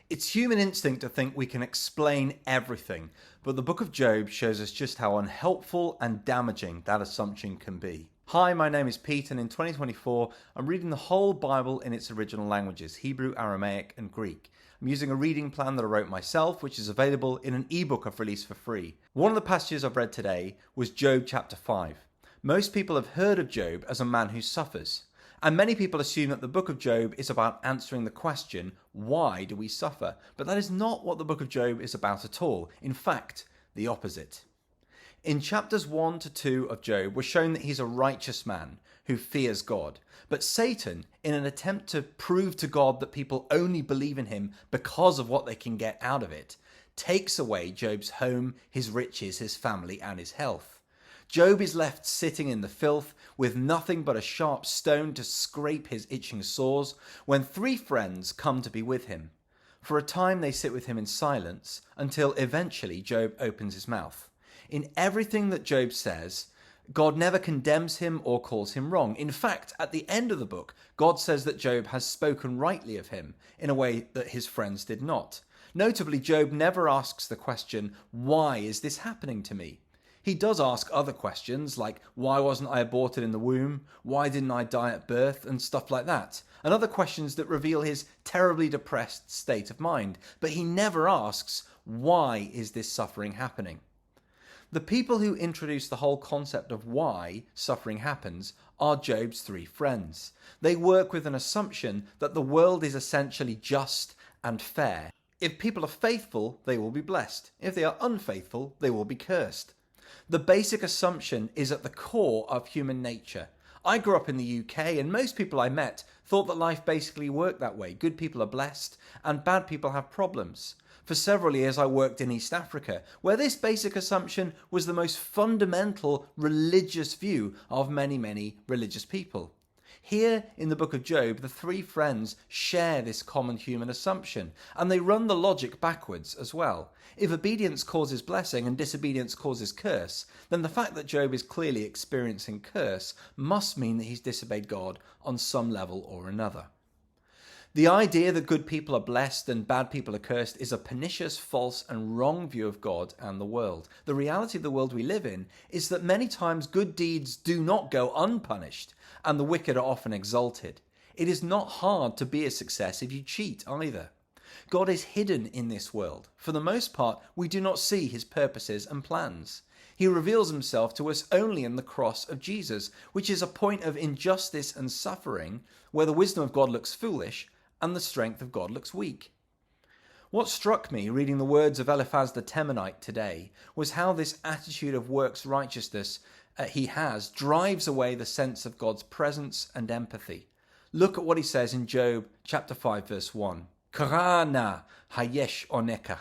It's human instinct to think we can explain everything, but the book of Job shows us just how unhelpful and damaging that assumption can be. Hi, my name is Pete, and in 2024, I'm reading the whole Bible in its original languages, Hebrew, Aramaic, and Greek. I'm using a reading plan that I wrote myself, which is available in an ebook I've released for free. One of the passages I've read today was Job chapter 5. Most people have heard of Job as a man who suffers. And many people assume that the book of Job is about answering the question, why do we suffer? But that is not what the book of Job is about at all. In fact, the opposite. In chapters 1 to 2 of Job, we're shown that he's a righteous man who fears God. But Satan, in an attempt to prove to God that people only believe in him because of what they can get out of it, takes away Job's home, his riches, his family, and his health. Job is left sitting in the filth with nothing but a sharp stone to scrape his itching sores when three friends come to be with him. For a time they sit with him in silence until eventually Job opens his mouth. In everything that Job says, God never condemns him or calls him wrong. In fact, at the end of the book, God says that Job has spoken rightly of him in a way that his friends did not. Notably, Job never asks the question, why is this happening to me? He does ask other questions like, why wasn't I aborted in the womb? Why didn't I die at birth? And stuff like that. And other questions that reveal his terribly depressed state of mind. But he never asks, why is this suffering happening? The people who introduce the whole concept of why suffering happens are Job's three friends. They work with an assumption that the world is essentially just and fair. If people are faithful, they will be blessed. If they are unfaithful, they will be cursed. The basic assumption is at the core of human nature. I grew up in the UK, and most people I met thought that life basically worked that way. Good people are blessed and bad people have problems. For several years I worked in East Africa, where this basic assumption was the most fundamental religious view of many religious people. Here in the book of Job, the three friends share this common human assumption, and they run the logic backwards as well. If obedience causes blessing and disobedience causes curse, then the fact that Job is clearly experiencing curse must mean that he's disobeyed God on some level or another. The idea that good people are blessed and bad people are cursed is a pernicious, false, and wrong view of God and the world. The reality of the world we live in is that many times good deeds do not go unpunished, and the wicked are often exalted. It is not hard to be a success if you cheat either. God is hidden in this world. For the most part, we do not see his purposes and plans. He reveals himself to us only in the cross of Jesus, which is a point of injustice and suffering, where the wisdom of God looks foolish and the strength of God looks weak. What struck me reading the words of Eliphaz the Temanite today was how this attitude of works righteousness he has drives away the sense of God's presence and empathy. Look at what he says in Job chapter 5 verse 1. Karana hayesh oneka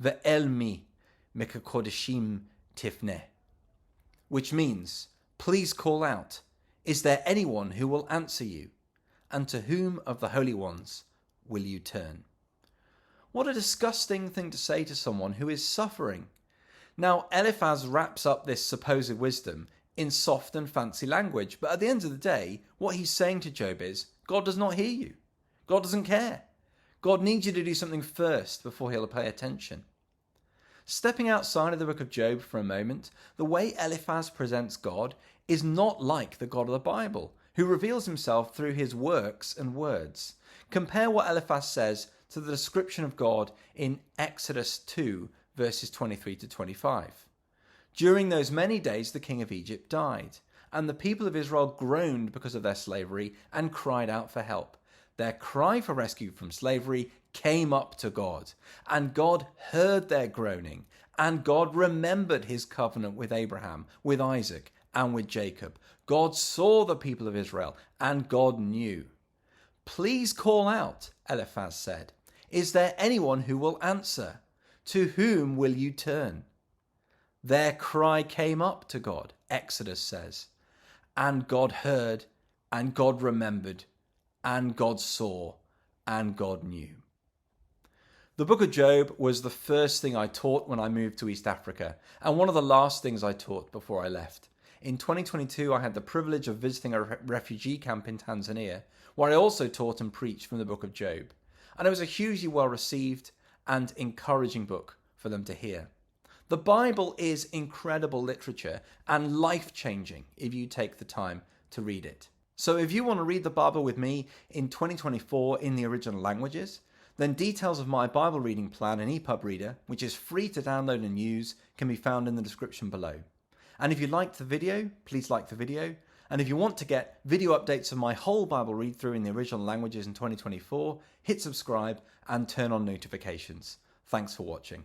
ve'elmi mekakodeshim tifne. Which means, please call out, is there anyone who will answer you? And to whom of the holy ones will you turn? What a disgusting thing to say to someone who is suffering. Now, Eliphaz wraps up this supposed wisdom in soft and fancy language, but at the end of the day, what he's saying to Job is, God does not hear you. God doesn't care. God needs you to do something first before he'll pay attention. Stepping outside of the book of Job for a moment, the way Eliphaz presents God is not like the God of the Bible, who reveals himself through his works and words. Compare what Eliphaz says to the description of God in Exodus 2, verses 23 to 25. During those many days the king of Egypt died, and the people of Israel groaned because of their slavery and cried out for help. Their cry for rescue from slavery came up to God, and God heard their groaning, and God remembered his covenant with Abraham, with Isaac, and with Jacob. God saw the people of Israel, and God knew. Please call out, Eliphaz said. Is there anyone who will answer? To whom will you turn? Their cry came up to God, Exodus says. And God heard, and God remembered, and God saw, and God knew. The book of Job was the first thing I taught when I moved to East Africa, and one of the last things I taught before I left. In 2022, I had the privilege of visiting a refugee camp in Tanzania, where I also taught and preached from the book of Job. and it was a hugely well received and encouraging book for them to hear. The Bible is incredible literature and life-changing if you take the time to read it. So if you want to read the Bible with me in 2024 in the original languages, then details of my Bible reading plan and EPUB reader, which is free to download and use, can be found in the description below. And if you liked the video, please like the video. And if you want to get video updates of my whole Bible read through in the original languages in 2024, hit subscribe and turn on notifications. Thanks for watching.